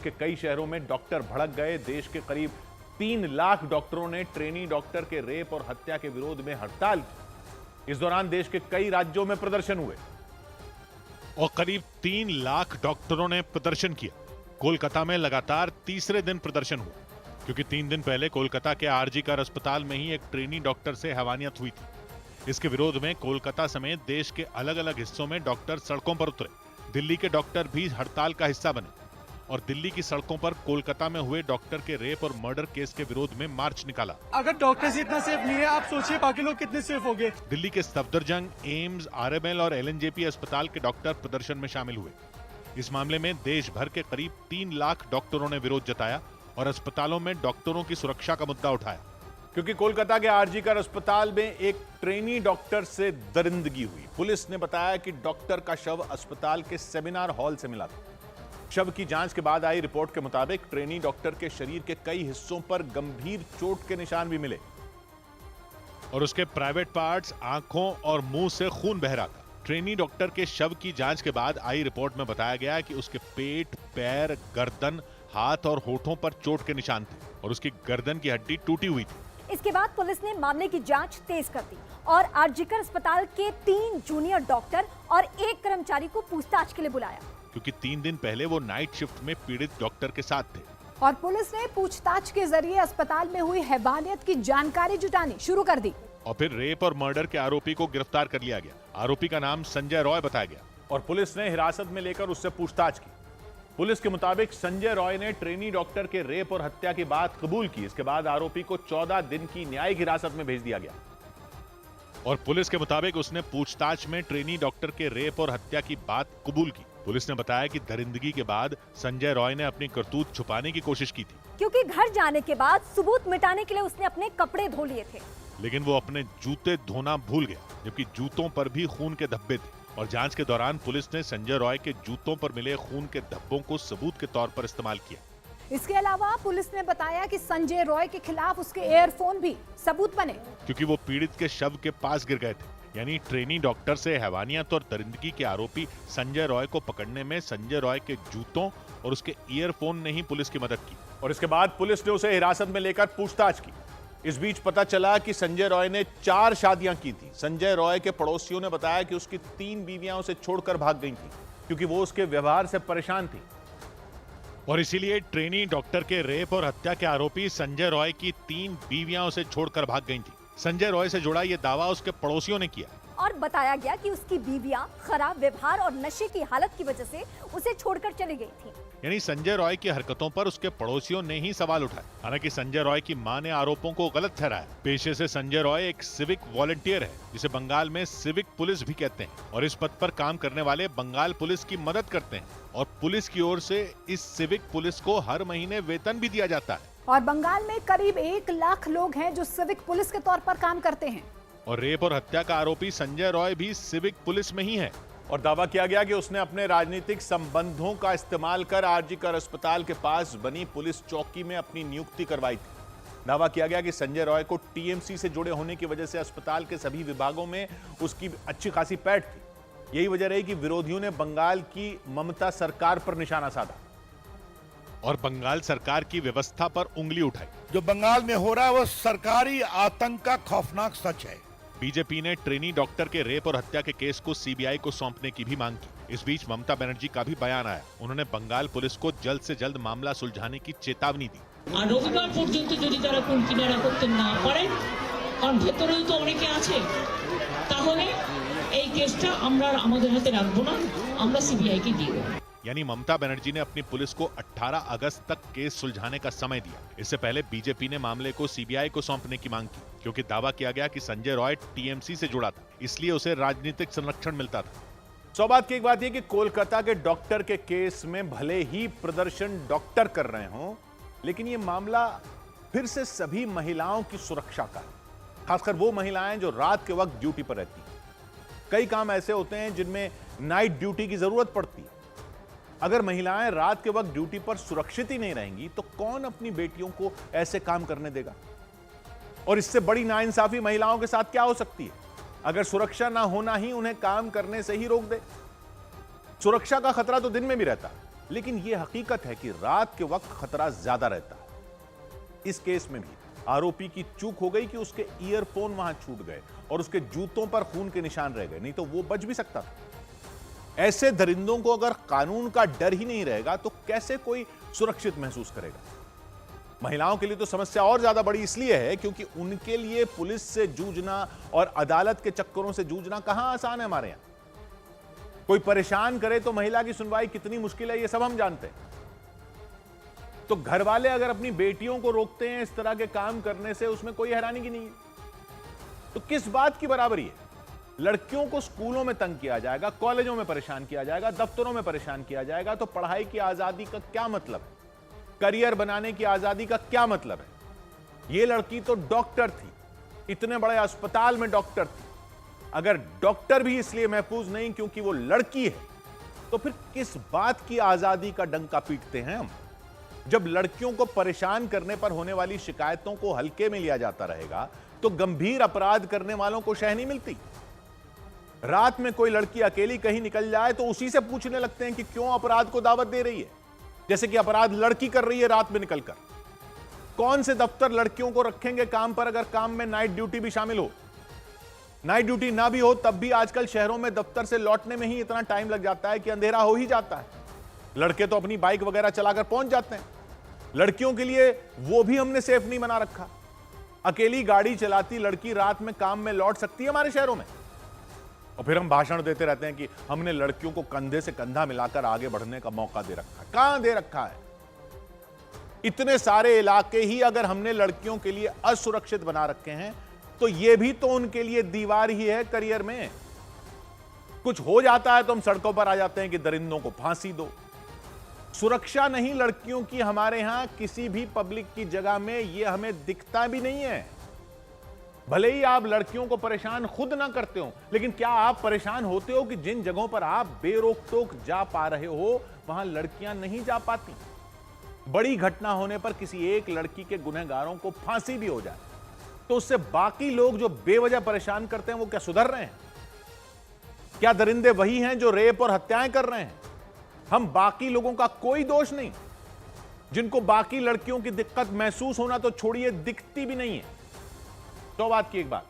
के कई शहरों में डॉक्टर भड़क गए। देश के करीब 3 लाख डॉक्टरों ने ट्रेनी डॉक्टर के रेप और हत्या के विरोध में हड़ताल की। इस दौरान देश के कई राज्यों में प्रदर्शन हुए और करीब 3 लाख डॉक्टरों ने प्रदर्शन किया। कोलकाता में लगातार तीसरे दिन प्रदर्शन हुआ, क्योंकि 3 दिन पहले कोलकाता के आरजी कर अस्पताल में ही एक ट्रेनी डॉक्टर से हैवानियत हुई थी। इसके विरोध में कोलकाता समेत देश के अलग अलग हिस्सों में डॉक्टर सड़कों पर उतरे। दिल्ली के डॉक्टर भी हड़ताल का हिस्सा बने और दिल्ली की सड़कों पर कोलकाता में हुए डॉक्टर के रेप और मर्डर केस के विरोध में मार्च निकाला। अगर डॉक्टर्स इतना सेफ नहीं है, आप सोचिए बाकी लोग कितने सेफ होंगे। दिल्ली के सफदरजंग, एम्स, आरएमएल और एलएनजेपी अस्पताल के डॉक्टर प्रदर्शन में शामिल हुए। इस मामले में देश भर के करीब 3 लाख डॉक्टरों ने विरोध जताया और अस्पतालों में डॉक्टरों की सुरक्षा का मुद्दा उठाया, क्योंकि कोलकाता के आरजी कर अस्पताल में एक ट्रेनी डॉक्टर से दरिंदगी हुई। पुलिस ने बताया कि डॉक्टर का शव अस्पताल के सेमिनार हॉल से मिला था। शव की जांच के बाद आई रिपोर्ट के मुताबिक ट्रेनी डॉक्टर के शरीर के कई हिस्सों पर गंभीर चोट के निशान भी मिले और उसके प्राइवेट पार्ट्स, आंखों और मुंह से खून बह रहा था। ट्रेनी डॉक्टर के शव की जांच के बाद आई रिपोर्ट में बताया गया कि उसके पेट, पैर, गर्दन, हाथ और होठों पर चोट के निशान थे और उसकी गर्दन की हड्डी टूटी हुई थी। इसके बाद पुलिस ने मामले की जांच तेज कर दी और आरजीकर अस्पताल के 3 जूनियर डॉक्टर और 1 कर्मचारी को पूछताछ के लिए बुलाया, क्योंकि 3 दिन पहले वो नाइट शिफ्ट में पीड़ित डॉक्टर के साथ थे। और पुलिस ने पूछताछ के जरिए अस्पताल में हुई हैवानियत की जानकारी जुटानी शुरू कर दी और फिर रेप और मर्डर के आरोपी को गिरफ्तार कर लिया गया। आरोपी का नाम संजय रॉय बताया गया और पुलिस ने हिरासत में लेकर उससे पूछताछ की। पुलिस के मुताबिक संजय रॉय ने ट्रेनी डॉक्टर के रेप और हत्या की बात कबूल की। इसके बाद आरोपी को 14 दिन की न्यायिक हिरासत में भेज दिया गया और पुलिस के मुताबिक उसने पूछताछ में ट्रेनी डॉक्टर के रेप और हत्या की बात कबूल की। पुलिस ने बताया कि दरिंदगी के बाद संजय रॉय ने अपनी करतूत छुपाने की कोशिश की थी, क्योंकि घर जाने के बाद सबूत मिटाने के लिए उसने अपने कपड़े धो लिए थे। लेकिन वो अपने जूते धोना भूल गया, जबकि जूतों पर भी खून के धब्बे थे और जांच के दौरान पुलिस ने संजय रॉय के जूतों पर मिले खून के धब्बों को सबूत के तौर पर इस्तेमाल किया। इसके अलावा पुलिस ने बताया कि संजय रॉय के खिलाफ उसके एयरफोन भी सबूत बने, क्योंकि वो पीड़ित के शव के पास गिर गए थे। यानी ट्रेनी डॉक्टर से हैवानियत और दरिंदगी के आरोपी संजय रॉय को पकड़ने में संजय रॉय के जूतों और उसके ईयरफोन ने ही पुलिस की मदद की और इसके बाद पुलिस ने उसे हिरासत में लेकर पूछताछ की। इस बीच पता चला कि संजय रॉय ने 4 शादियां की थी। संजय रॉय के पड़ोसियों ने बताया कि उसकी 3 बीवियां उसे छोड़कर भाग गई थी, क्योंकि वो उसके व्यवहार से परेशान थी और इसीलिए ट्रेनी डॉक्टर के रेप और हत्या के आरोपी संजय रॉय की 3 बीवियां उसे छोड़कर भाग गई थी। संजय रॉय से जुड़ा ये दावा उसके पड़ोसियों ने किया और बताया गया कि उसकी बीवियां खराब व्यवहार और नशे की हालत की वजह से उसे छोड़कर चली गई थी। यानी संजय रॉय की हरकतों पर उसके पड़ोसियों ने ही सवाल उठाए। हालांकि संजय रॉय की मां ने आरोपों को गलत ठहराया। पेशे से संजय रॉय एक सिविक वॉलंटियर है, जिसे बंगाल में सिविक पुलिस भी कहते हैं और इस पद पर काम करने वाले बंगाल पुलिस की मदद करते हैं और पुलिस की ओर से इस सिविक पुलिस को हर महीने वेतन भी दिया जाता है। और बंगाल में करीब 1 लाख लोग हैं जो सिविक पुलिस के तौर पर काम करते हैं और रेप और हत्या का आरोपी संजय रॉय भी सिविक पुलिस में ही है और दावा किया गया कि उसने अपने राजनीतिक संबंधों का इस्तेमाल कर आरजी कर अस्पताल के पास बनी पुलिस चौकी में अपनी नियुक्ति करवाई थी। दावा किया गया कि संजय रॉय को टीएमसी से जुड़े होने की वजह से अस्पताल के सभी विभागों में उसकी अच्छी खासी पैठ थी। यही वजह रही कि विरोधियों ने बंगाल की ममता सरकार पर निशाना साधा और बंगाल सरकार की व्यवस्था पर उंगली उठाई। जो बंगाल में हो रहा है वो सरकारी आतंक का खौफनाक सच है। बीजेपी ने ट्रेनी डॉक्टर के रेप और हत्या के केस को सीबीआई को सौंपने की भी मांग की। इस बीच ममता बनर्जी का भी बयान आया। उन्होंने बंगाल पुलिस को जल्द से जल्द मामला सुलझाने की चेतावनी दी। রবিবার পর্যন্ত যদি তারা কুল কিনারা করতে না পারেন, কারণ ভেতরেও তো অনেকে আছে, তাহলে এই কেসটা আমরা আমাদের হাতে রাখবো না, আমরা সিবিআই কে দিয়ে দেব। यानी ममता बनर्जी ने अपनी पुलिस को 18 अगस्त तक केस सुलझाने का समय दिया। इससे पहले बीजेपी ने मामले को सीबीआई को सौंपने की मांग की, क्योंकि दावा किया गया कि संजय रॉय टीएमसी से जुड़ा था, इसलिए उसे राजनीतिक संरक्षण मिलता था। सौभाग्य की एक बात यह कि कोलकाता के डॉक्टर के केस में भले ही प्रदर्शन डॉक्टर कर रहे हों, लेकिन यह मामला फिर से सभी महिलाओं की सुरक्षा का है, खासकर वो महिलाएं जो रात के वक्त ड्यूटी पर रहती हैं। कई काम ऐसे होते हैं जिनमें नाइट ड्यूटी की जरूरत पड़ती है। अगर महिलाएं रात के वक्त ड्यूटी पर सुरक्षित ही नहीं रहेंगी तो कौन अपनी बेटियों को ऐसे काम करने देगा? और इससे बड़ी नाइंसाफी महिलाओं के साथ क्या हो सकती है अगर सुरक्षा ना होना ही उन्हें काम करने से ही रोक दे। सुरक्षा का खतरा तो दिन में भी रहता है, लेकिन यह हकीकत है कि रात के वक्त खतरा ज्यादा रहता है। इस केस में भी आरोपी की चूक हो गई कि उसके ईयरफोन वहां छूट गए और उसके जूतों पर खून के निशान रह गए, नहीं तो वो बच भी सकता था। ऐसे दरिंदों को अगर कानून का डर ही नहीं रहेगा तो कैसे कोई सुरक्षित महसूस करेगा। महिलाओं के लिए तो समस्या और ज्यादा बड़ी इसलिए है क्योंकि उनके लिए पुलिस से जूझना और अदालत के चक्करों से जूझना कहां आसान है। हमारे यहां कोई परेशान करे तो महिला की सुनवाई कितनी मुश्किल है, यह सब हम जानते हैं। तो घर वाले अगर अपनी बेटियों को रोकते हैं इस तरह के काम करने से, उसमें कोई हैरानी की नहीं है। तो किस बात की बराबरी है? लड़कियों को स्कूलों में तंग किया जाएगा, कॉलेजों में परेशान किया जाएगा, दफ्तरों में परेशान किया जाएगा, तो पढ़ाई की आजादी का क्या मतलब है? करियर बनाने की आजादी का क्या मतलब है? यह लड़की तो डॉक्टर थी, इतने बड़े अस्पताल में डॉक्टर थी। अगर डॉक्टर भी इसलिए महफूज नहीं क्योंकि वो लड़की है, तो फिर किस बात की आजादी का डंका पीटते हैं हम? जब लड़कियों को परेशान करने पर होने वाली शिकायतों को हल्के में लिया जाता रहेगा तो गंभीर अपराध करने वालों को शह नहीं मिलती। रात में कोई लड़की अकेली कहीं निकल जाए तो उसी से पूछने लगते हैं कि क्यों अपराध को दावत दे रही है, जैसे कि अपराध लड़की कर रही है रात में निकलकर। कौन से दफ्तर लड़कियों को रखेंगे काम पर अगर काम में नाइट ड्यूटी भी शामिल हो? नाइट ड्यूटी ना भी हो तब भी आजकल शहरों में दफ्तर से लौटने में ही इतना टाइम लग जाता है कि अंधेरा हो ही जाता है। लड़के तो अपनी बाइक वगैरह चलाकर पहुंच जाते हैं। लड़कियों के लिए वो भी हमने सेफ नहीं बना रखा। अकेली गाड़ी चलाती लड़की रात में काम में लौट सकती है हमारे शहरों में, और फिर हम भाषण देते रहते हैं कि हमने लड़कियों को कंधे से कंधा मिलाकर आगे बढ़ने का मौका दे रखा है। कहां दे रखा है? इतने सारे इलाके ही अगर हमने लड़कियों के लिए असुरक्षित बना रखे हैं तो यह भी तो उनके लिए दीवार ही है करियर में। कुछ हो जाता है तो हम सड़कों पर आ जाते हैं कि दरिंदों को फांसी दो। सुरक्षा नहीं लड़कियों की हमारे यहां किसी भी पब्लिक की जगह में, यह हमें दिखता भी नहीं है। भले ही आप लड़कियों को परेशान खुद ना करते हो, लेकिन क्या आप परेशान होते हो कि जिन जगहों पर आप बेरोक टोक जा पा रहे हो वहां लड़कियां नहीं जा पाती? बड़ी घटना होने पर किसी एक लड़की के गुनहगारों को फांसी भी हो जाए तो उससे बाकी लोग जो बेवजह परेशान करते हैं वो क्या सुधर रहे हैं? क्या दरिंदे वही हैं जो रेप और हत्याएं कर रहे हैं? हम बाकी लोगों का कोई दोष नहीं। जिनको बाकी लड़कियों की दिक्कत महसूस होना तो छोड़िए, दिखती भी नहीं है। तो बात की एक बात,